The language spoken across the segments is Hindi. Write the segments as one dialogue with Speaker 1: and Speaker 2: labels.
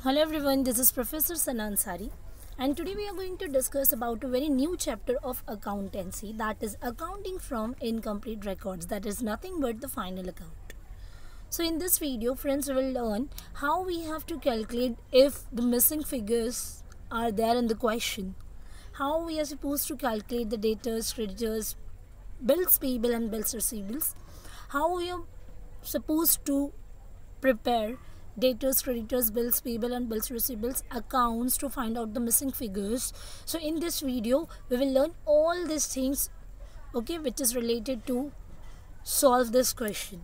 Speaker 1: Hello everyone, this is Professor Sana Ansari, and today we are going to discuss about a very new chapter of accountancy, that is accounting from incomplete records, that is nothing but the final account. So in this video friends, we will learn how we have to calculate if the missing figures are there in the question, how we are supposed to calculate the debtors, creditors, bills payable and bills receivables, how we are supposed to prepare debtors, creditors, bills payable and bills receivables accounts to find out the missing figures. So in this video we will learn all these things, okay, which is related to solve this question.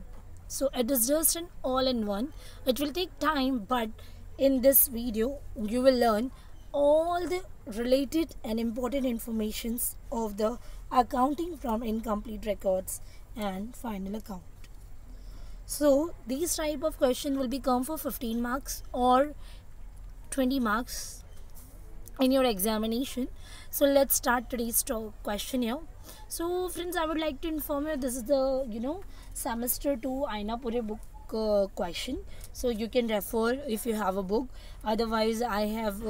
Speaker 1: So it is just an all-in-one. It will take time, but in this video you will learn all the related and important informations of the accounting from incomplete records and final account. So these type of question will become for 15 marks or 20 marks in your examination. So let's start today's question here. So friends, I would like to inform you this is the semester 2 Aina Pure book question. So you can refer if you have a book. Otherwise I have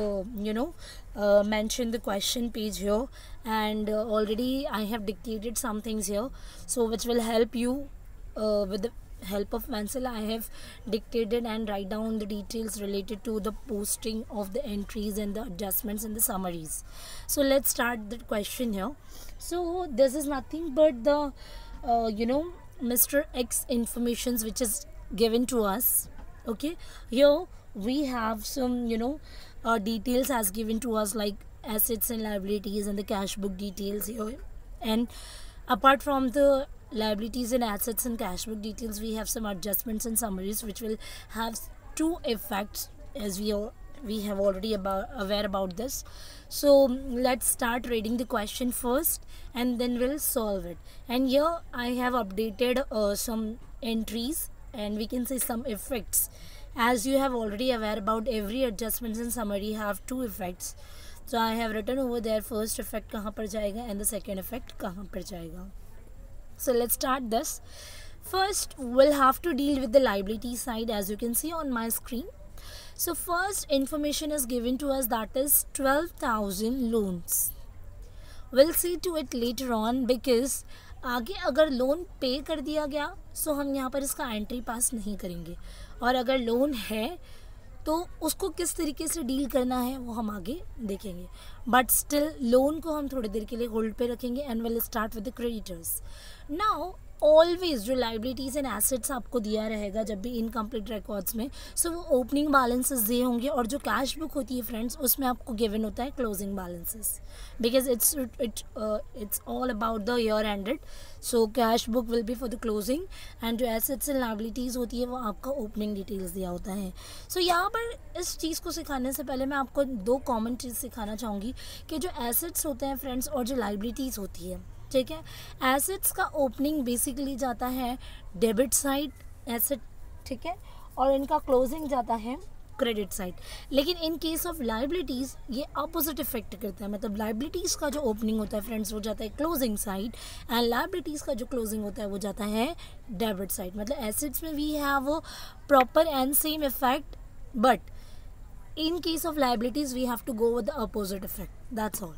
Speaker 1: mentioned the question page here, and already I have dictated some things here, so which will help you with the help of pencil. I have dictated and write down the details related to the posting of the entries and the adjustments and the summaries. So let's start the question here. So this is nothing but the Mr. X informations which is given to us. Okay, here we have some details as given to us, like assets and liabilities and the cash book details here. And apart from the liabilities and assets and cash book details, we have some adjustments and summaries which will have two effects, as we have already aware about this. So let's start reading the question first and then we'll solve it. And here I have updated some entries, and we can say some effects. As you have already aware about, every adjustments and summary have two effects. So I have written over there first effect kahan par jayega and the second effect kahan par jayega. So let's start this. First we'll have to deal with the liability side, as you can see on my screen. So first information is given to us, that is 12,000 loans. We'll see to it later on, because आगे अगर लोन पे कर दिया गया सो हम यहाँ पर इसका एंट्री पास नहीं करेंगे, और अगर लोन है तो उसको किस तरीके से डील करना है वो हम आगे देखेंगे. बट स्टिल लोन को हम थोड़ी देर के लिए होल्ड पे रखेंगे and will start with the creditors. Now always जो लाइबिलिटीज़ एंड एसेट्स आपको दिया रहेगा जब भी इनकम्प्लीट रिकॉर्ड्स में, सो वो ओपनिंग बैलेंसेस दिए होंगे, और जो कैश बुक होती है फ्रेंड्स उसमें आपको गिवन होता है closing balances, because it's all about the year ended. So cash book will be for the closing, and जो एसेट्स एंड लाइबिलिटीज़ होती है वो आपका ओपनिंग डिटेल्स दिया होता है. सो यहाँ पर इस चीज़ को सिखाने से पहले मैं आपको दो कॉमन चीज़ सिखाना चाहूँगी कि जो एसेट्स होते हैं फ्रेंड्स और जो लाइबिलिटीज़ होती है, ठीक है, एसेट्स का ओपनिंग बेसिकली जाता है डेबिट साइड एसेट, ठीक है, और इनका क्लोजिंग जाता है क्रेडिट साइड. लेकिन इन केस ऑफ लाइबिलिटीज़ ये अपोजिट इफेक्ट करता है. मतलब लाइबिलिटीज़ का जो ओपनिंग होता है फ्रेंड्स वो जाता है क्लोजिंग साइड, एंड लाइबिलिटीज़ का जो क्लोजिंग होता है वो जाता है डेबिट साइड. मतलब एसेट्स में we have proper and same effect, but in case of liabilities we have to go with the opposite effect. That's all.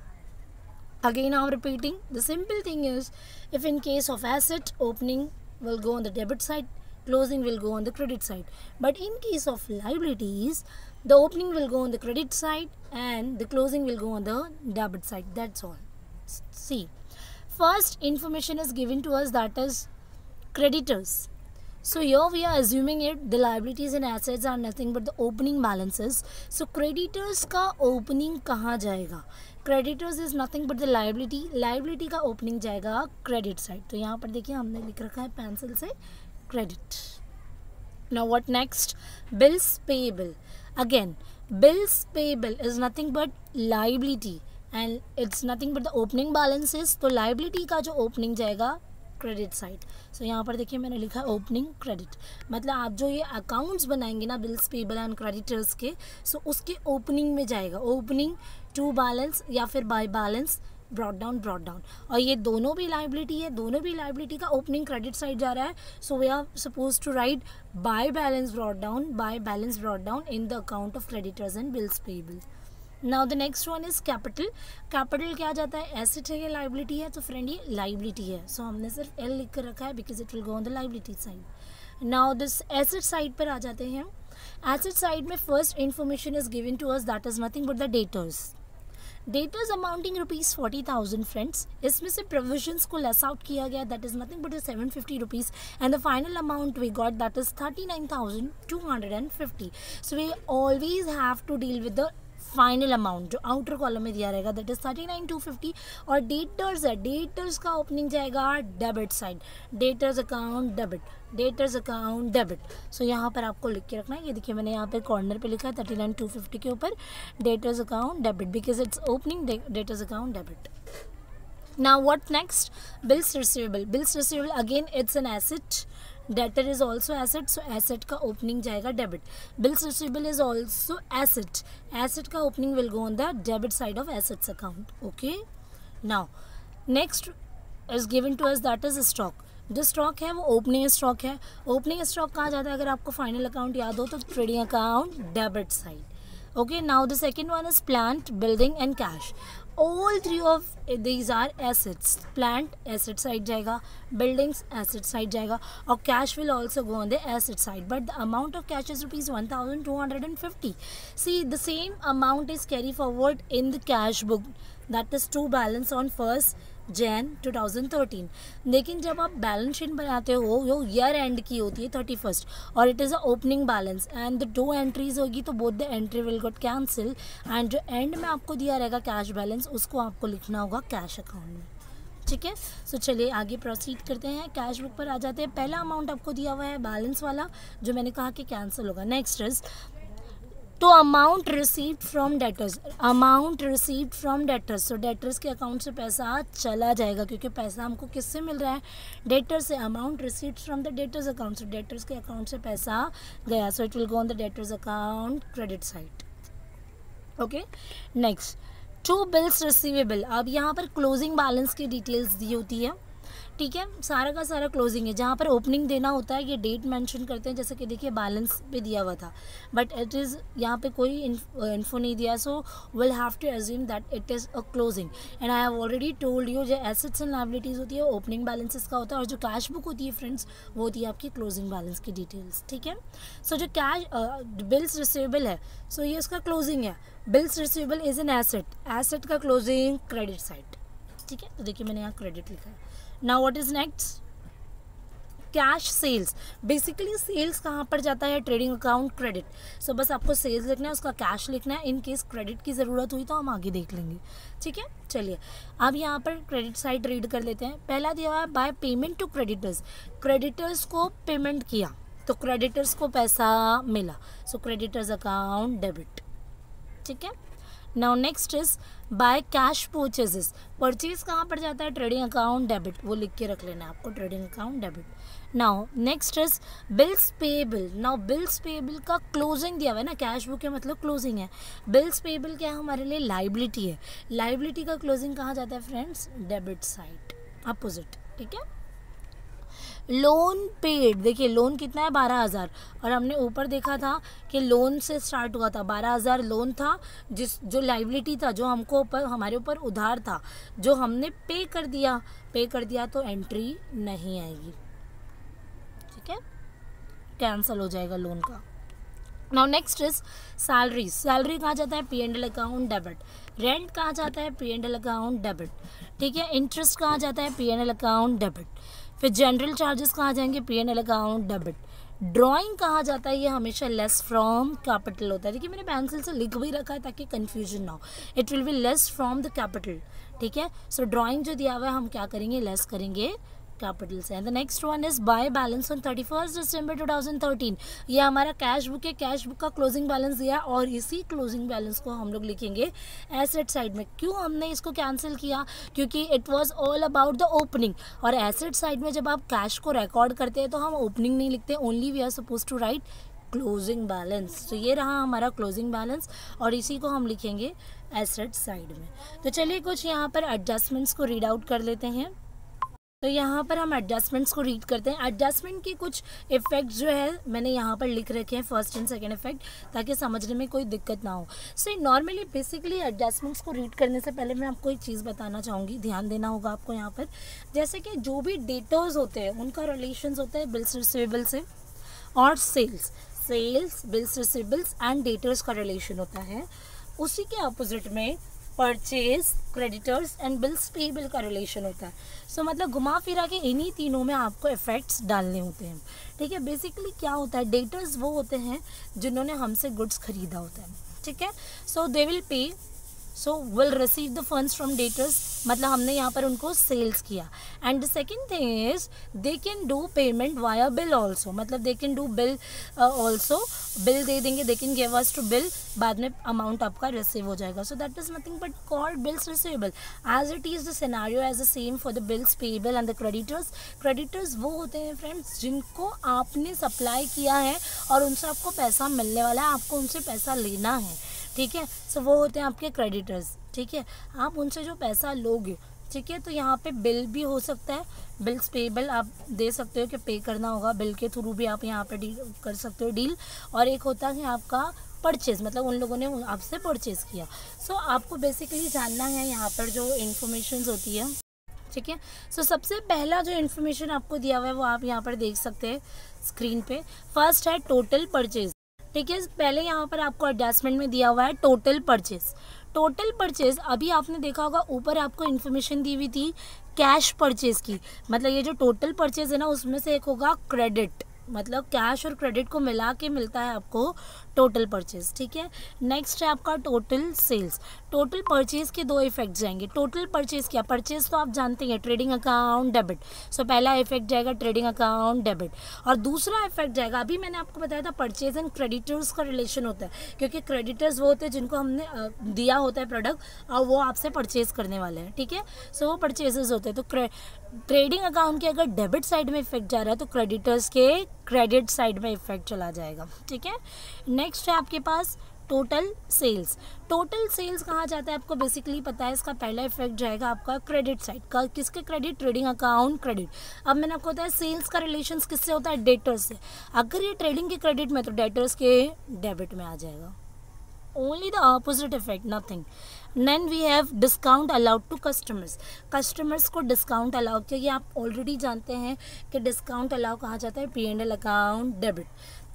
Speaker 1: Again I'm repeating, the simple thing is, if in case of asset, opening will go on the debit side, closing will go on the credit side. But in case of liabilities, the opening will go on the credit side and the closing will go on the debit side. That's all. See, first information is given to us, that is creditors. So here we are assuming it, the liabilities and assets are nothing but the opening balances. So creditors का opening कहाँ जाएगा? Creditors is nothing but the liability. Liability का opening जाएगा credit side. तो यहाँ पर देखिए हमने लिख रखा है पेंसिल से credit. Now what next? Bills payable. Again, bills payable is nothing but liability and it's nothing but the opening balances. तो liability का जो opening जाएगा क्रेडिट साइड. सो यहाँ पर देखिए मैंने लिखा है ओपनिंग क्रेडिट. मतलब आप जो ये अकाउंट्स बनाएंगे ना बिल्स पेबल एंड क्रेडिटर्स के, सो उसके ओपनिंग में जाएगा, ओपनिंग टू बैलेंस या फिर बाय बैलेंस ब्रॉट डाउन, और ये दोनों भी लाइबिलिटी है, दोनों भी लाइबिलिटी का ओपनिंग क्रेडिट साइड जा रहा है. So we are suppose to write by balance brought down in the account of creditors and bills payable. Now the next one is capital. Capital क्या जाता है, एसेट है या लाइबिलिटी है? तो फ्रेंड ये लाइबिलिटी है, सो हमने सिर्फ एल लिख कर रखा है because it will go on the liability side. Now this asset side पर आ जाते हैं. एसेट साइड में first information is given to us, that is nothing but the debtors. Debtors amounting rupees 40,000 friends. इसमें से प्रोविजंस को लेस आउट किया गया, that is nothing but 750 rupees, and the final amount we got that is 39,250. So we always have to deal with the final amount जो आउटर कॉलम में दिया रहेगा, दैट इज 39,250. और डेटर्स है, डेटर्स का ओपनिंग जाएगा debit side, debtors account debit, debtors account debit. So यहाँ पर आपको लिख के रखना है, ये देखिए मैंने यहाँ पे कॉर्नर पे लिखा है 39,250 के ऊपर debtors account debit because it's opening debtors account debit. Now what next, bills receivable. Bills receivable again it's an asset, debtor is also asset, so asset का opening जाएगा debit. Bills receivable is also asset, asset का opening will go on the debit side of assets account. Okay, now next is given to us that is stock. जो स्टॉक है वो ओपनिंग स्टॉक है. ओपनिंग स्टॉक कहाँ जाता है, अगर आपको फाइनल अकाउंट याद हो तो trading account debit side. Okay, now the second one is plant, building and cash. All three of these are assets. Plant asset side जाएगा, buildings asset side जाएगा, और cash will also go on the asset side. But the amount of cash is rupees 1,250. See, the same amount is carry forward in the cash book. That is to balance on 1st Jan 2013. लेकिन जब आप बैलेंस शीट बनाते हो वो ईयर एंड की होती है 31st, और it is a opening balance and the 2 entries होगी, तो both the entry will get cancel, and जो एंड में आपको दिया रहेगा कैश बैलेंस उसको आपको लिखना होगा कैश अकाउंट में. ठीक है, सो चलिए आगे प्रोसीड करते हैं. कैश बुक पर आ जाते हैं. पहला अमाउंट आपको दिया हुआ है बैलेंस वाला, जो मैंने कहा कि कैंसिल होगा. नेक्स्ट इज तो amount received from debtors, amount received from debtors. So debtors के अकाउंट से पैसा चला जाएगा, क्योंकि पैसा हमको किससे मिल रहा है, डेटर से. Amount received from the debtors account, so debtors के अकाउंट से पैसा गया, so it will go on the debtors account credit side. Okay, next to bills receivable. अब यहाँ पर क्लोजिंग बैलेंस की डिटेल्स दी होती है. ठीक है, सारा का सारा क्लोजिंग है. जहाँ पर ओपनिंग देना होता है ये डेट मेंशन करते हैं, जैसे कि देखिए बैलेंस पे दिया हुआ था, बट इट इज़ यहाँ पे कोई इन्फो नहीं दिया, so will have to assume that it is a closing. And I have already told you, जो एसेट्स एंड लायबिलिटीज़ होती है ओपनिंग बैलेंसेस का होता है, और जो कैश बुक होती है फ्रेंड्स वो होती है आपकी क्लोजिंग बैलेंस की डिटेल्स. ठीक है, सो जो कैश बिल्स रिसीवेबल है, सो ये उसका क्लोजिंग है. Bills receivable is an asset, asset का क्लोजिंग क्रेडिट साइड. ठीक है, तो देखिए मैंने यहाँ क्रेडिट लिखा है. Now what is next, cash sales. Basically sales कहाँ पर जाता है, ट्रेडिंग अकाउंट क्रेडिट. सो बस आपको सेल्स लिखना है, उसका कैश लिखना है. इन केस क्रेडिट की ज़रूरत हुई तो हम आगे देख लेंगे. ठीक है, चलिए अब यहाँ पर क्रेडिट साइड रीड कर लेते हैं. पहला दिया हुआ है by payment to creditors. Creditors को पेमेंट किया तो क्रेडिटर्स को पैसा मिला, सो क्रेडिटर्स अकाउंट डेबिट. ठीक है, now next is by cash purchases. Purchase कहाँ पर जाता है, ट्रेडिंग अकाउंट डेबिट, वो लिख के रख लेना है आपको, trading account debit. Now next is bills payable. Now bills payable का क्लोजिंग दिया हुआ है ना, कैश बुक है मतलब क्लोजिंग है. बिल्स पेएबल क्या है, हमारे लिए लाइबिलिटी है. लाइबिलिटी का क्लोजिंग कहाँ जाता है फ्रेंड्स, डेबिट साइड अपोजिट. ठीक है, लोन पेड. देखिए लोन कितना है, 12,000, और हमने ऊपर देखा था कि लोन से स्टार्ट हुआ था. 12,000 लोन था, जो लाइबिलिटी था, जो हमको ऊपर हमारे ऊपर उधार था, जो हमने पे कर दिया तो एंट्री नहीं आएगी. ठीक है, कैंसिल हो जाएगा लोन का. Now next is salary. Salary कहाँ जाता है, P&L अकाउंट डेबिट. रेंट कहाँ जाता है, P&L अकाउंट डेबिट. ठीक है, इंटरेस्ट कहाँ जाता है, P&L अकाउंट डेबिट. फिर जनरल चार्जेस कहाँ जाएंगे, P&L अकाउंट डेबिट. ड्राइंग कहाँ जाता है, ये हमेशा लेस फ्रॉम कैपिटल होता है. देखिए मैंने पेंसिल से लिख भी रखा है ताकि कंफ्यूजन ना हो. It will be less from the capital. ठीक है, सो ड्राइंग जो दिया हुआ है हम क्या करेंगे, लेस करेंगे कैपिटल से. And the next one is by balance on 31 दिसंबर 2013. ये हमारा कैश बुक है, कैश बुक का क्लोजिंग बैलेंस दिया, और इसी क्लोजिंग बैलेंस को हम लोग लिखेंगे एसेट साइड में. क्यों हमने इसको कैंसिल किया, क्योंकि it was all about the opening. और एसेट साइड में जब आप कैश को रिकॉर्ड करते हैं तो हम ओपनिंग नहीं लिखते, only we are suppose to write closing balance. तो ये रहा हमारा क्लोजिंग बैलेंस और इसी को हम लिखेंगे एसेट साइड में। तो चलिए कुछ यहाँ पर एडजस्टमेंट्स को रीड आउट कर लेते हैं। तो यहाँ पर हम एडजस्टमेंट्स को रीड करते हैं। एडजस्टमेंट के कुछ इफेक्ट जो है मैंने यहाँ पर लिख रखे हैं, फर्स्ट एंड सेकंड इफेक्ट, ताकि समझने में कोई दिक्कत ना हो। सो नॉर्मली बेसिकली एडजस्टमेंट्स को रीड करने से पहले मैं आपको एक चीज़ बताना चाहूँगी, ध्यान देना होगा आपको यहाँ पर। जैसे कि जो भी डेटर्स होते हैं उनका रिलेशंस होता है बिल्स रिसीवेबल से, और sales bills receivables and debtors का रिलेशन होता है। उसी के अपोजिट में purchase, creditors and bills payable का रिलेशन होता है। सो मतलब घुमा फिरा के इन्हीं तीनों में आपको इफेक्ट्स डालने होते हैं, ठीक है। बेसिकली क्या होता है, डेटर्स वो होते हैं जिन्होंने हमसे गुड्स खरीदा होता है, ठीक है। सो they will pay, so will receive the funds from debtors, मतलब हमने यहाँ पर उनको सेल्स किया। And the second thing is they can do payment via bill also, मतलब they can do bill also, bill दे देंगे, they can give us to bill, बाद में अमाउंट आपका रिसीव हो जाएगा। So that is nothing but called bills receivable, as it is the scenario as the same for the bills payable and the creditors. Creditors वो होते हैं फ्रेंड्स जिनको आपने सप्लाई किया है और उनसे आपको पैसा मिलने वाला है, आपको उनसे पैसा लेना है, ठीक है। सो वो होते हैं आपके क्रेडिटर्स, ठीक है। आप उनसे जो पैसा लोगे, ठीक है, तो यहाँ पे बिल भी हो सकता है, बिल्स पेएबल आप दे सकते हो कि पे करना होगा, बिल के थ्रू भी आप यहाँ पे डील कर सकते हो डील। और एक होता है आपका परचेज, मतलब उन लोगों ने आपसे परचेज किया। सो आपको बेसिकली जानना है यहाँ पर जो इन्फॉर्मेशन होती है, ठीक है। सो सबसे पहला जो इन्फॉर्मेशन आपको दिया हुआ है वो आप यहाँ पर देख सकते हैं स्क्रीन पे। फर्स्ट है टोटल परचेज, ठीक है। पहले यहाँ पर आपको एडजस्टमेंट में दिया हुआ है टोटल परचेज। टोटल परचेज अभी आपने देखा होगा ऊपर आपको इन्फॉर्मेशन दी हुई थी कैश परचेज की, मतलब ये जो टोटल परचेज है ना उसमें से एक होगा क्रेडिट, मतलब कैश और क्रेडिट को मिला के मिलता है आपको टोटल परचेज, ठीक है। नेक्स्ट है आपका टोटल सेल्स। टोटल परचेज के दो इफेक्ट जाएंगे। टोटल परचेज क्या, परचेज तो आप जानते हैं ट्रेडिंग अकाउंट डेबिट। सो पहला इफेक्ट जाएगा ट्रेडिंग अकाउंट डेबिट, और दूसरा इफेक्ट जाएगा, अभी मैंने आपको बताया था परचेज एंड क्रेडिटर्स का रिलेशन होता है, क्योंकि क्रेडिटर्स वो होते हैं जिनको हमने दिया होता है प्रोडक्ट और वो आपसे परचेज करने वाले हैं, ठीक है। सो वो परचेजेस होते हैं। तो ट्रेडिंग अकाउंट के अगर डेबिट साइड में इफेक्ट जा रहा है तो क्रेडिटर्स के क्रेडिट साइड में इफेक्ट चला जाएगा, ठीक है। नेक्स्ट है आपके पास टोटल सेल्स। टोटल सेल्स कहाँ जाता है आपको बेसिकली पता है, इसका पहला इफेक्ट जाएगा आपका क्रेडिट साइड का। किसके क्रेडिट, ट्रेडिंग अकाउंट क्रेडिट। अब मैंने आपको बताया सेल्स का रिलेशन किससे होता है, डेटर्स से। अगर ये ट्रेडिंग के क्रेडिट में तो डेटर्स के डेबिट में आ जाएगा। only the opposite effect, nothing. Then we have discount allowed to customers. Customers को डिस्काउंट अलाउ किया, ये आप ऑलरेडी जानते हैं कि डिस्काउंट अलाउ कहा जाता है P&L अकाउंट डेबिट,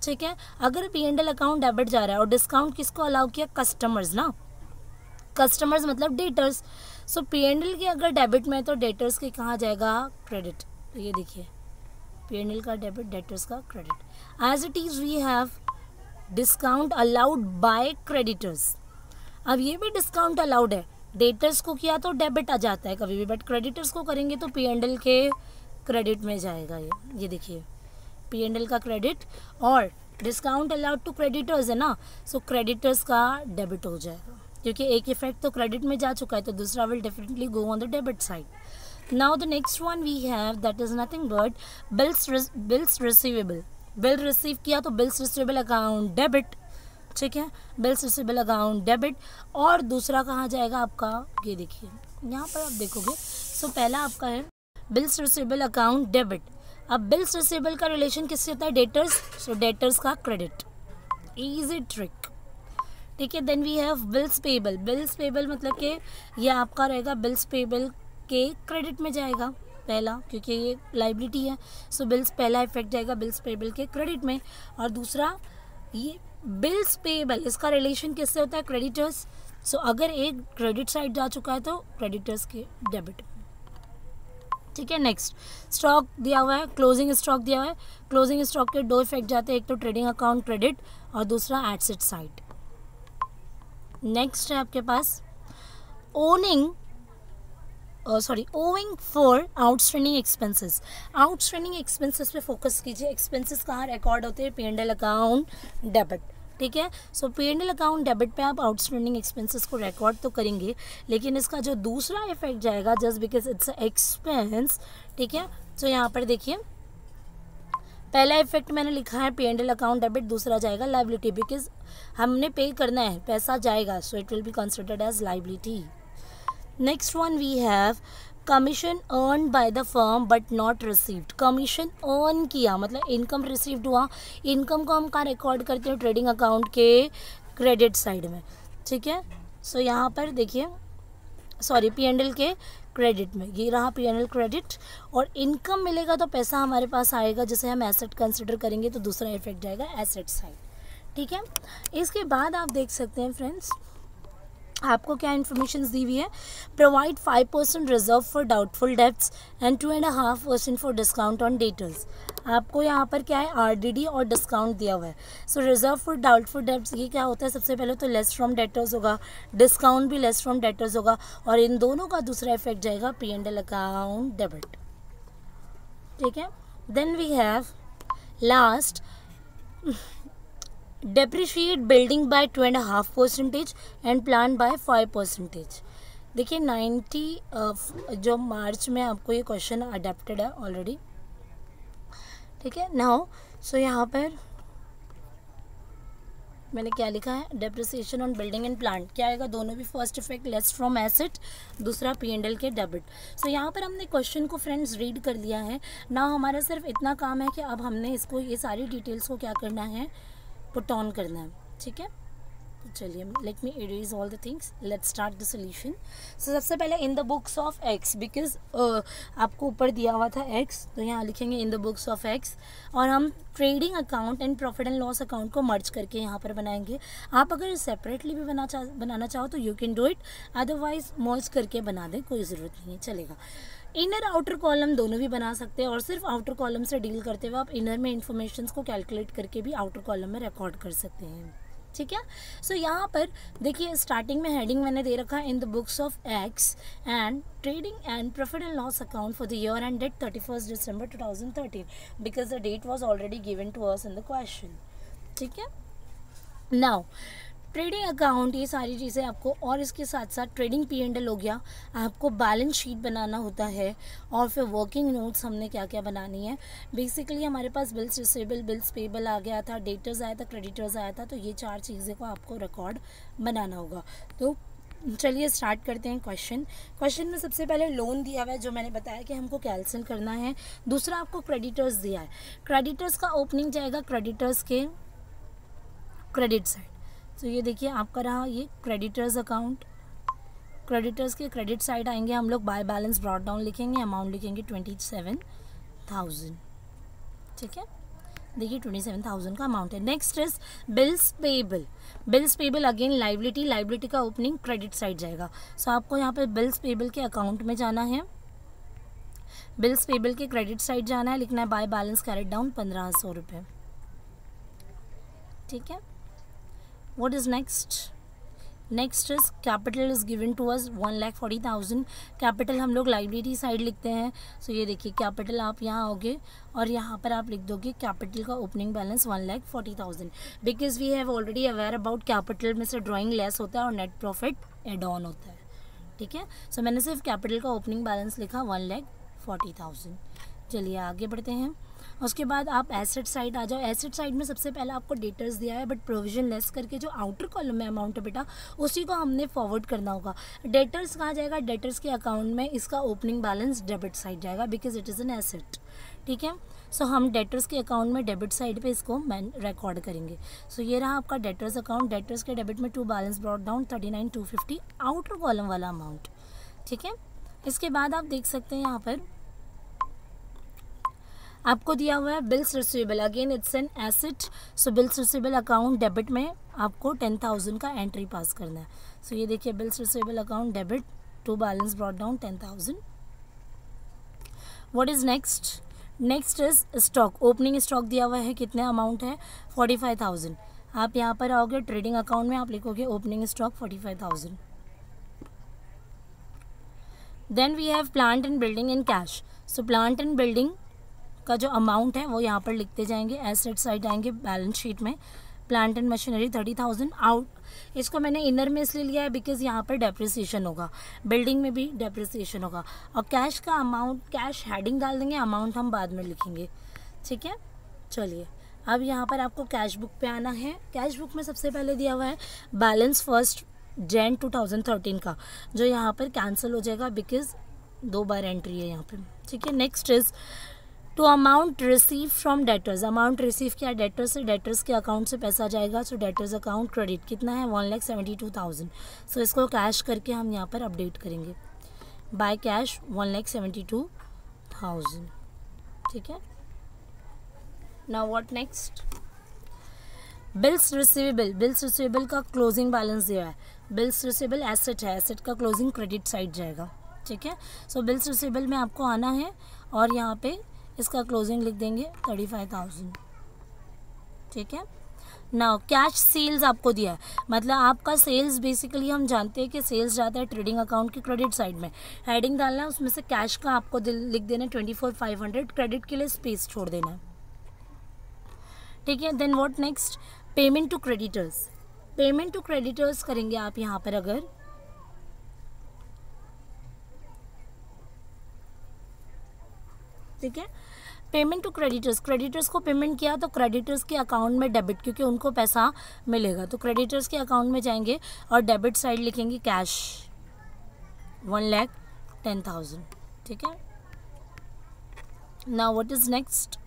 Speaker 1: ठीक है। अगर P&L अकाउंट डेबिट जा रहा है और डिस्काउंट किसको अलाउ किया, कस्टमर्स ना, कस्टमर्स मतलब डेटर्स। सो P&L के अगर डेबिट में तो डेटर्स के कहाँ जाएगा, क्रेडिट। तो ये देखिए P&L का डेबिट, डेटर्स का credit. As it is we have discount allowed by creditors. अब ये भी डिस्काउंट अलाउड है, डेटर्स को किया तो डेबिट आ जाता है कभी भी, बट क्रेडिटर्स को करेंगे तो P&L के क्रेडिट में जाएगा। ये देखिए P&L का क्रेडिट, और डिस्काउंट अलाउड टू क्रेडिटर्स है ना, सो क्रेडिटर्स का डेबिट हो जाएगा, क्योंकि एक इफेक्ट तो क्रेडिट में जा चुका है तो दूसरा will definitely go on the debit side. Now the next one we have that is nothing but bills receivable. Bill receive किया तो बिल्स रिसीवेबल अकाउंट डेबिट, ठीक है, बिल्स रिसीवेबल अकाउंट डेबिट। और दूसरा कहाँ जाएगा आपका, ये देखिए यहाँ पर आप देखोगे। सो पहला आपका है बिल्स रिसीवेबल अकाउंट डेबिट। अब बिल्स रिसीवेबल का रिलेशन किससे होता है, डेटर्स, सो डेटर्स का क्रेडिट, इजी ट्रिक, ठीक है। Then we have bills payable. Bills payable मतलब कि ये आपका रहेगा बिल्स पेएबल के क्रेडिट में जाएगा पहला, क्योंकि ये लाइबिलिटी है। सो बिल्स पहला इफेक्ट जाएगा बिल्स पेएबल के क्रेडिट में, और दूसरा ये बिल्स पेएबल, इसका रिलेशन किससे होता है, क्रेडिटर्स। सो अगर एक क्रेडिट साइड जा चुका है तो क्रेडिटर्स के डेबिट, ठीक है। नेक्स्ट स्टॉक दिया हुआ है, क्लोजिंग स्टॉक दिया हुआ है। क्लोजिंग स्टॉक के दो इफेक्ट जाते हैं, एक तो ट्रेडिंग अकाउंट क्रेडिट और दूसरा एसेट साइड। नेक्स्ट है आपके पास owing for outstanding expenses. Outstanding expenses पे फोकस कीजिए। एक्सपेंसेस कहाँ रिकॉर्ड होते हैं, P&L अकाउंट डेबिट, ठीक है। सो P&L अकाउंट डेबिट पे आप आउटस्टैंडिंग एक्सपेंसेस को रिकॉर्ड तो करेंगे, लेकिन इसका जो दूसरा इफेक्ट जाएगा जस्ट बिकॉज इट्स एक्सपेंस, ठीक है। सो यहाँ पर देखिए पहला इफेक्ट मैंने लिखा है P and L account debit, दूसरा जाएगा लाइबिलिटी, बिकॉज हमने पे करना है, पैसा जाएगा, so it will be considered as liability. Next one we have commission earn by the firm but not received. Commission earn किया मतलब इनकम रिसीव्ड हुआ. इनकम को हम कहाँ रिकॉर्ड करते हैं? ट्रेडिंग अकाउंट के क्रेडिट साइड में. ठीक है, सो यहाँ पर देखिए, सॉरी पी एंड एल के क्रेडिट में, ये रहा पी एंड एल क्रेडिट. और इनकम मिलेगा तो पैसा हमारे पास आएगा, जिसे हम एसेट कंसिडर करेंगे, तो दूसरा इफेक्ट जाएगा एसेट साइड. ठीक है, इसके बाद आप देख सकते हैं फ्रेंड्स, आपको क्या इन्फॉर्मेशन दी हुई है? Provide 5% reserve for doubtful debts and 2.5% for discount on debtors. आपको यहाँ पर क्या है? आरडीडी और डिस्काउंट दिया हुआ है. So reserve for doubtful debts ये क्या होता है? सबसे पहले तो लेस फ्रॉम डेटर्स होगा, डिस्काउंट भी लेस फ्रॉम डेटर्स होगा, और इन दोनों का दूसरा इफेक्ट जाएगा P and L account debit. ठीक है, then we have last depreciate building by 2.5% and plant by 5%. देखिए 90 जो मार्च में आपको ये क्वेश्चन अडेप्टेड है ऑलरेडी. ठीक है, नाउ सो यहाँ पर मैंने क्या लिखा है? Depreciation on building and plant क्या आएगा? दोनों भी first effect less from asset, दूसरा पी एंड एल के डेबिट. सो यहाँ पर हमने क्वेश्चन को फ्रेंड्स रीड कर लिया है ना. हमारा सिर्फ इतना काम है कि अब हमने इसको, ये सारी डिटेल्स को क्या करना है? पुट ऑन करना है. ठीक है, तो चलिए let me erase all the things, let's start the solution. So सबसे पहले in the books of X, because आपको ऊपर दिया हुआ था एक्स, तो यहाँ लिखेंगे in the books of X. और हम trading account and profit and loss account को मर्ज करके यहाँ पर बनाएंगे. आप अगर सेपरेटली भी बनाना चाहो तो you can do it, otherwise merge करके बना दें, कोई ज़रूरत नहीं है, चलेगा. इनर आउटर कॉलम दोनों भी बना सकते हैं, और सिर्फ आउटर कॉलम से डील करते हुए आप इनर में इंफॉर्मेशन को कैलकुलेट करके भी आउटर कॉलम में रिकॉर्ड कर सकते हैं. ठीक है, सो यहाँ पर देखिए स्टार्टिंग में हेडिंग मैंने दे रखा है in the books of X and trading and profit and loss account for the year end date 31 December 2013, because the date was already given to us in the question. ठीक है, नाउ ट्रेडिंग अकाउंट, ये सारी चीज़ें आपको, और इसके साथ साथ ट्रेडिंग पी एंड एल हो गया, आपको बैलेंस शीट बनाना होता है, और फिर वर्किंग नोट्स हमने क्या क्या बनानी है. बेसिकली हमारे पास बिल्स रिसीवेबल, बिल्स पेबल आ गया था, डेटर्स आया था, क्रेडिटर्स आया था, तो ये 4 चीज़ें को आपको रिकॉर्ड बनाना होगा. तो चलिए स्टार्ट करते हैं. क्वेश्चन में सबसे पहले लोन दिया हुआ है, जो मैंने बताया कि हमको कैंसिल करना है. दूसरा आपको क्रेडिटर्स दिया है. क्रेडिटर्स का ओपनिंग जाएगा क्रेडिटर्स के क्रेडिट साइड. तो ये देखिए आपका रहा ये क्रेडिटर्स अकाउंट, क्रेडिटर्स के क्रेडिट साइड आएंगे हम लोग, बाय बैलेंस ब्रॉट डाउन लिखेंगे, अमाउंट लिखेंगे 27,000. ठीक है, देखिए 27,000 का अमाउंट है. Next is bills payable. Bills payable again liability, liability का ओपनिंग क्रेडिट साइड जाएगा. सो आपको यहाँ पे बिल्स पेबल के अकाउंट में जाना है, बिल्स पेबल के क्रेडिट साइड जाना है, लिखना है बाय बैलेंस कैरेट डाउन 1500 रुपये. ठीक है, what is next is capital is given to us 1,40,000. Capital हम लोग लाइबिलिटी साइड लिखते हैं. सो ये देखिए कैपिटल आप यहाँ आओगे और यहाँ पर आप लिख दोगे कैपिटल का opening balance 1,40,000, because we have already aware about capital में से ड्राइंग लेस होता है और नेट प्रॉफिट एड ऑन होता है. ठीक है, सो मैंने सिर्फ कैपिटल का ओपनिंग बैलेंस लिखा 1,40,000. चलिए आगे बढ़ते हैं. उसके बाद आप एसेट साइड आ जाओ. एसेट साइड में सबसे पहले आपको डेटर्स दिया है, बट प्रोविजन लेस करके जो आउटर कॉलम में अमाउंट है बेटा, उसी को हमने फॉरवर्ड करना होगा. डेटर्स कहाँ जाएगा? डेटर्स के अकाउंट में. इसका ओपनिंग बैलेंस डेबिट साइड जाएगा, because it is an asset. ठीक है, सो हम डेटर्स के अकाउंट में डेबिट साइड पे इसको रिकॉर्ड करेंगे. सो ये रहा आपका डेटर्स अकाउंट. डेटर्स के डेबिट में to balance brought down 39,250 outer column वाला अमाउंट. ठीक है, इसके बाद आप देख सकते हैं यहाँ पर आपको दिया हुआ है bills receivable. Again it's an asset. So bills receivable account debit में आपको 10,000 का एंट्री पास करना है. सो ये देखिए bills receivable account debit, to balance brought down 10,000. What is next? Next is stock. Opening stock दिया हुआ है, कितने अमाउंट है? 45,000. आप यहाँ पर आओगे ट्रेडिंग अकाउंट में, आप लिखोगे opening stock 45,000. Then we have plant and building in cash. So plant and building का जो अमाउंट है वो यहाँ पर लिखते जाएंगे. एसेट साइड आएंगे बैलेंस शीट में. Plant and machinery 30,000 out. इसको मैंने इनर में इसलिए लिया है बिकॉज यहाँ पर डेप्रिसिएशन होगा, बिल्डिंग में भी डेप्रिसिएशन होगा. और कैश का अमाउंट, कैश हेडिंग डाल देंगे, अमाउंट हम बाद में लिखेंगे. ठीक है, चलिए अब यहाँ पर आपको कैश बुक पे आना है। कैश बुक में सबसे पहले दिया हुआ है बैलेंस 1 Jan 2013 का, जो यहाँ पर कैंसिल हो जाएगा बिकॉज 2 बार एंट्री है यहाँ पे, ठीक है। Next is to amount receive from debtors. Amount receive किया डेटर्स से, डेटर्स के अकाउंट से पैसा जाएगा, सो डेटर्स अकाउंट क्रेडिट कितना है 1,72,000। सो इसको कैश करके हम यहाँ पर अपडेट करेंगे, बाय कैश 1,72,000, ठीक है। Now what next, bills receivable. Bills receivable का क्लोजिंग बैलेंस दिया है, बिल्स रिसीवेबल एसेट है, एसेट का क्लोजिंग क्रेडिट साइड जाएगा, ठीक है। सो बिल्स रिसीवेबल में आपको आना है और यहाँ पे इसका क्लोजिंग लिख देंगे 35,000, ठीक है। नाउ कैश सेल्स आपको दिया है, मतलब आपका सेल्स बेसिकली हम जानते हैं कि सेल्स जाता है ट्रेडिंग अकाउंट की क्रेडिट साइड में, हेडिंग डालना है, उसमें से कैश का आपको लिख देना है 24,500, क्रेडिट के लिए स्पेस छोड़ देना है, ठीक है। Then what next, payment to creditors. Payment to creditors करेंगे आप यहाँ पर अगर, ठीक है। पेमेंट टू क्रेडिटर्स, क्रेडिटर्स को पेमेंट किया तो क्रेडिटर्स के अकाउंट में डेबिट, क्योंकि उनको पैसा मिलेगा, तो क्रेडिटर्स के अकाउंट में जाएंगे और डेबिट साइड लिखेंगे कैश 1,10,000, ठीक है। Now what is next,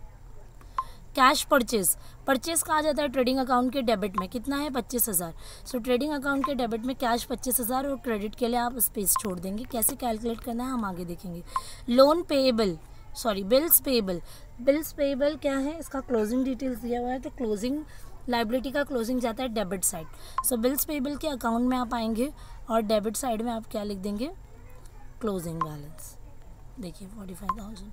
Speaker 1: cash purchase. Purchase कहा जाता है ट्रेडिंग अकाउंट के डेबिट में, कितना है 25,000। सो ट्रेडिंग अकाउंट के डेबिट में कैश 25,000 और क्रेडिट के लिए आप स्पेस छोड़ देंगे। कैसे कैलकुलेट करना है हम आगे देखेंगे। Loan payable, sorry bills payable. Bills payable क्या है, इसका क्लोजिंग डिटेल्स दिया हुआ है, तो क्लोजिंग लाइबिलिटी का क्लोजिंग जाता है डेबिट साइड। सो बिल्स पेएबल के अकाउंट में आप आएंगे और डेबिट साइड में आप क्या लिख देंगे, क्लोजिंग बैलेंस, देखिए 45,000,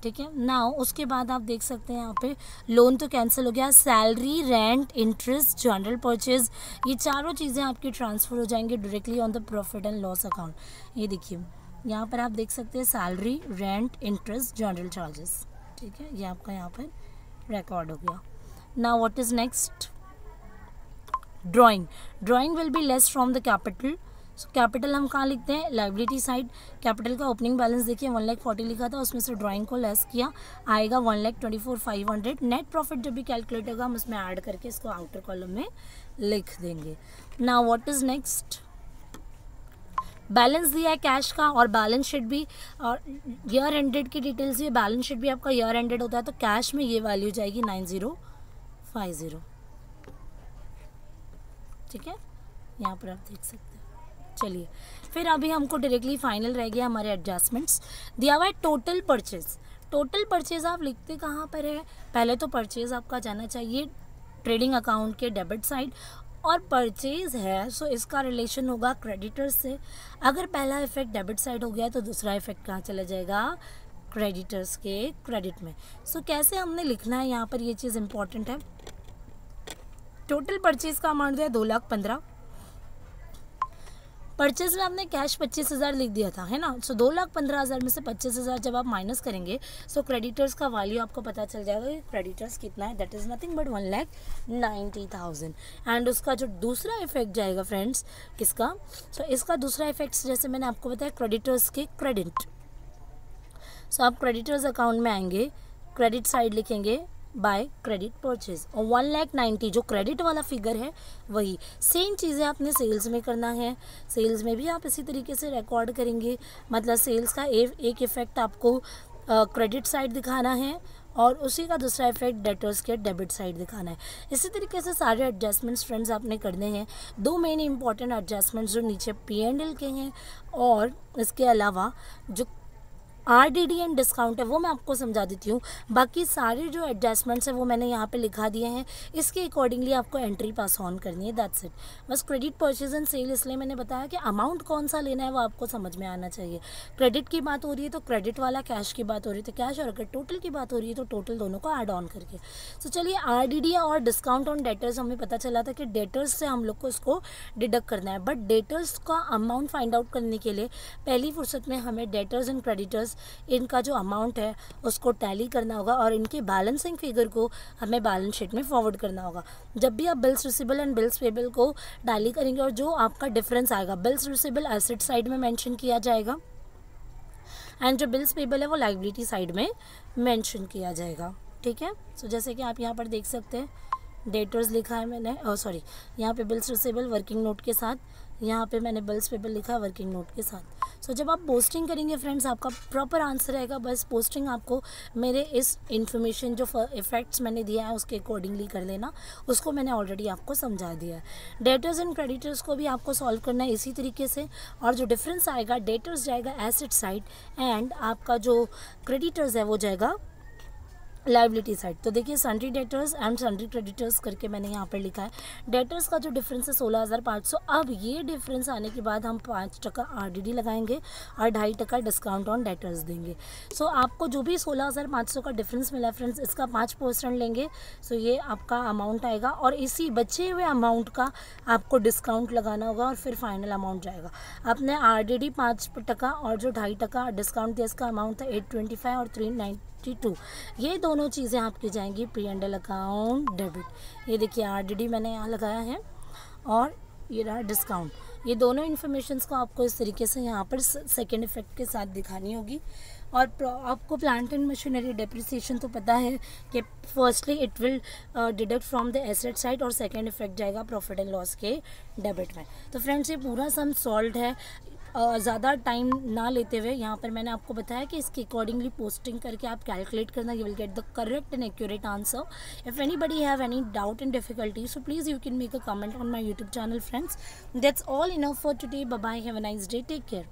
Speaker 1: ठीक है। नाउ उसके बाद आप देख सकते हैं यहाँ पे लोन तो कैंसिल हो गया, salary, rent, interest, general purchase, ये चारों चीज़ें आपकी ट्रांसफ़र हो जाएंगी directly on the profit and loss account. ये देखिए यहाँ पर आप देख सकते हैं salary, rent, interest, general charges, ठीक है, ये आपका यहाँ पर रिकॉर्ड हो गया। Now what is next, drawing. Drawing will be less from the capital. So capital हम कहाँ लिखते हैं, लाइबिलिटी साइड। कैपिटल का ओपनिंग बैलेंस देखिए 1,40,000 लिखा था, उसमें से ड्राइंग को लेस किया, आएगा 1,24,500। नेट प्रॉफिट जब भी कैलकुलेट होगा हम उसमें ऐड करके इसको आउटर कॉलम में लिख देंगे। Now what is next, balance दिया है कैश का और बैलेंस शीट भी, और ईयर एंडेड की डिटेल्स ये, बैलेंस शीट भी आपका ईयर एंडेड होता है, तो कैश में ये वैल्यू जाएगी 9050, ठीक है, यहाँ पर आप देख सकते हैं। चलिए फिर अभी हमको डायरेक्टली फाइनल रह गया हमारे एडजस्टमेंट्स। दिया हुआ है टोटल परचेज। टोटल परचेज आप लिखते कहाँ पर है, पहले तो परचेज आपका जाना चाहिए ट्रेडिंग अकाउंट के डेबिट साइड, और परचेज है सो इसका रिलेशन होगा क्रेडिटर्स से। अगर पहला इफेक्ट डेबिट साइड हो गया तो दूसरा इफेक्ट कहाँ चला जाएगा, क्रेडिटर्स के क्रेडिट में। सो कैसे हमने लिखना है यहाँ पर, ये चीज़ इंपॉर्टेंट है। टोटल परचेज का अमाउंट है 2,15,000। परचेज में आपने कैश 25,000 लिख दिया था, है ना। सो 2,15,000 में से 25,000 जब आप माइनस करेंगे सो क्रेडिटर्स का वैल्यू आपको पता चल जाएगा कि क्रेडिटर्स कितना है, that is nothing but 1,90,000। And उसका जो दूसरा इफेक्ट जाएगा फ्रेंड्स किसका, सो इसका दूसरा इफेक्ट जैसे मैंने आपको बताया क्रेडिटर्स के क्रेडिट। सो आप क्रेडिटर्स अकाउंट में आएंगे, क्रेडिट साइड लिखेंगे बाय क्रेडिट परचेज, और 1,90,000 जो क्रेडिट वाला फिगर है वही। सेम चीज़ें आपने सेल्स में करना है, सेल्स में भी आप इसी तरीके से रिकॉर्ड करेंगे, मतलब सेल्स का एक इफेक्ट आपको क्रेडिट साइड दिखाना है और उसी का दूसरा इफेक्ट डेटर्स के डेबिट साइड दिखाना है। इसी तरीके से सारे एडजस्टमेंट्स फ्रेंड्स आपने करने हैं। दो मेन इंपॉर्टेंट एडजस्टमेंट्स जो नीचे P&L के हैं और इसके अलावा जो RDD एंड डिस्काउंट है वो मैं आपको समझा देती हूँ। बाकी सारे जो एडजस्टमेंट्स हैं वो मैंने यहाँ पे लिखा दिए हैं, इसके अकॉर्डिंगली आपको एंट्री पास ऑन करनी है, दैट्स इट। बस क्रेडिट परचेज एंड सेल इसलिए मैंने बताया कि अमाउंट कौन सा लेना है वो आपको समझ में आना चाहिए। क्रेडिट की बात हो रही है तो क्रेडिट वाला, कैश की बात हो रही है तो कैश, और अगर टोटल की बात हो रही है तो टोटल, दोनों को ऐड ऑन करके। तो चलिए RDD और डिस्काउंट ऑन डेटर्स हमें पता चला था कि डेटर्स से हम लोग को इसको डिडक्ट करना है, बट डेटर्स का अमाउंट फाइंड आउट करने के लिए पहली फुर्सत में हमें डेटर्स एंड क्रेडिटर्स इनका जो अमाउंट है उसको टैली करना होगा और इनके बैलेंसिंग फिगर को हमें बैलेंस शीट में फॉरवर्ड करना होगा। जब भी आप bills receivable and bills payable को टैली करेंगे और जो आपका डिफरेंस आएगा, बिल्स रिसीवेबल एसेट साइड में मेंशन किया जाएगा एंड जो बिल्स पेएबल है वो लायबिलिटी साइड में मेंशन किया जाएगा, ठीक है। सो जैसे कि आप यहाँ पर देख सकते हैं डेटर्स लिखा है मैंने, सॉरी यहाँ पे बिल्स रिसीवेबल वर्किंग नोट के साथ, यहाँ पे मैंने बिल्स पेबल लिखा है वर्किंग नोट के साथ। सो जब आप पोस्टिंग करेंगे फ्रेंड्स, आपका प्रॉपर आंसर आएगा। बस पोस्टिंग आपको मेरे इस इन्फॉर्मेशन जो इफेक्ट्स मैंने दिया है उसके अकॉर्डिंगली कर लेना, उसको मैंने ऑलरेडी आपको समझा दिया है। डेटर्स एंड क्रेडिटर्स को भी आपको सॉल्व करना है इसी तरीके से, और जो डिफरेंस आएगा, डेटर्स जाएगा एसेट साइड एंड आपका जो क्रेडिटर्स है वो जाएगा लाइबिलिटी साइड। तो देखिए sundry debtors and sundry creditors करके मैंने यहाँ पर लिखा है। डेटर्स का जो डिफरेंस है 16,500। अब ये डिफरेंस आने के बाद हम 5% RDD लगाएंगे और 2.5% डिस्काउंट ऑन डेटर्स देंगे। सो आपको जो भी 16,500 का डिफरेंस मिला है फ्रेंड्स, इसका 5% लेंगे। सो ये आपका अमाउंट आएगा और इसी बचे हुए अमाउंट का आपको डिस्काउंट लगाना होगा और फिर फाइनल अमाउंट जाएगा। आपने RDD 5% और जो 2.5% डिस्काउंट दिया, इसका अमाउंट था 825 और 392। ये दोनों चीज़ें आपकी जाएंगी P&L अकाउंट डेबिट। ये देखिए RDD मैंने यहाँ लगाया है और ये रहा डिस्काउंट। ये दोनों इन्फॉर्मेशंस को आपको इस तरीके से यहाँ पर सेकेंड इफेक्ट के साथ दिखानी होगी। और आपको प्लांट एंड मशीनरी डेप्रिसिएशन तो पता है कि firstly it will deduct from the asset side और सेकेंड इफेक्ट जाएगा प्रॉफिट एंड लॉस के डेबिट में। तो फ्रेंड्स ये पूरा सम सॉल्व है। ज़्यादा टाइम ना लेते हुए यहाँ पर मैंने आपको बताया कि इसके अकॉर्डिंगली पोस्टिंग करके आप कैलकुलेट करना, you will get the correct and accurate answer. If anybody have any doubt and difficulty, so please you can make a comment on my YouTube channel friends. That's all enough for today. Bye bye, have a nice day, take care.